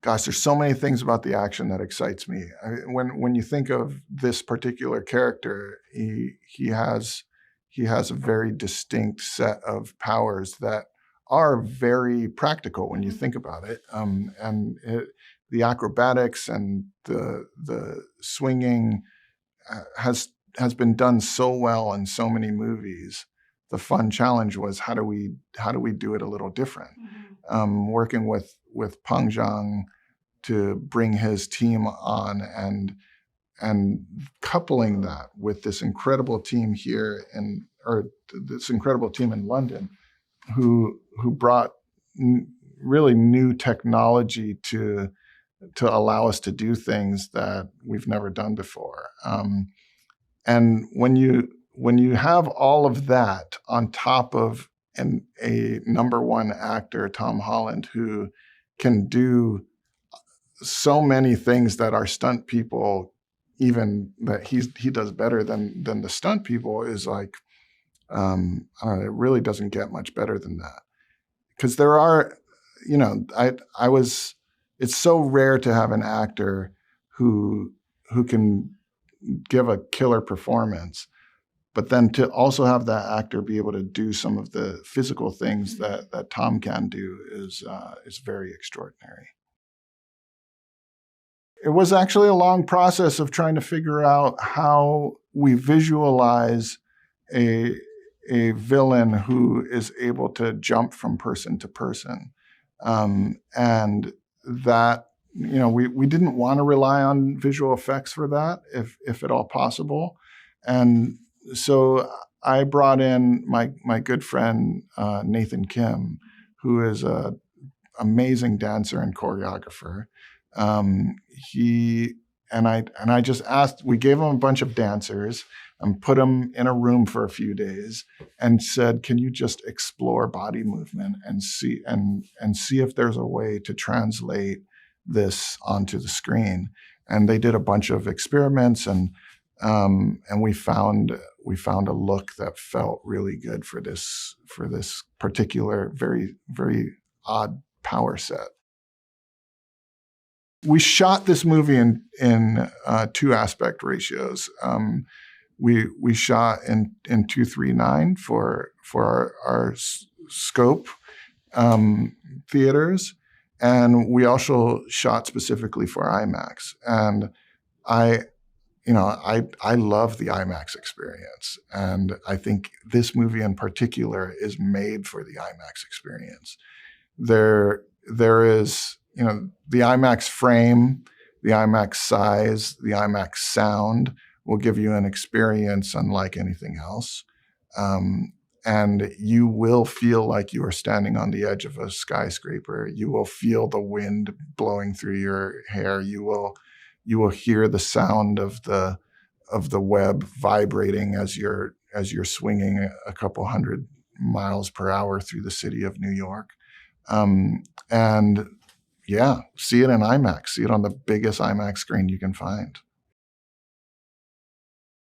gosh, there's so many things about the action that excites me. When you think of this particular character, he has a very distinct set of powers that are very practical when you think about it. The acrobatics and the swinging has been done so well in so many movies. The fun challenge was how do we do it a little different? Working with Peng Zhang to bring his team on and coupling that with this incredible team here this incredible team in London, who brought really new technology to allow us to do things that we've never done before. And when you have all of that on top of a number one actor, Tom Holland, who can do so many things that our stunt people, even that he does better than the stunt people, is like, I don't know, it really doesn't get much better than that. Because there are, it's so rare to have an actor who can give a killer performance, but then to also have that actor be able to do some of the physical things that Tom can do is very extraordinary. It was actually a long process of trying to figure out how we visualize a villain who is able to jump from person to person. And that, we didn't want to rely on visual effects for that, if at all possible. And so I brought in my good friend, Nathan Kim, who is an amazing dancer and choreographer. I just asked, we gave him a bunch of dancers and put them in a room for a few days and said, can you just explore body movement and see if there's a way to translate this onto the screen? And they did a bunch of experiments and we found a look that felt really good for this particular very, very odd power set. We shot this movie in 2 aspect ratios. We shot in 2:3:9 for our scope theaters, and we also shot specifically for IMAX. And I love the IMAX experience, and I think this movie in particular is made for the IMAX experience. There is, the IMAX frame, the IMAX size, the IMAX sound will give you an experience unlike anything else. And you will feel like you are standing on the edge of a skyscraper. You will feel the wind blowing through your hair. You will hear the sound of the web vibrating as you're swinging a couple hundred miles per hour through the city of New York. And yeah, see it in IMAX. See it on the biggest IMAX screen you can find.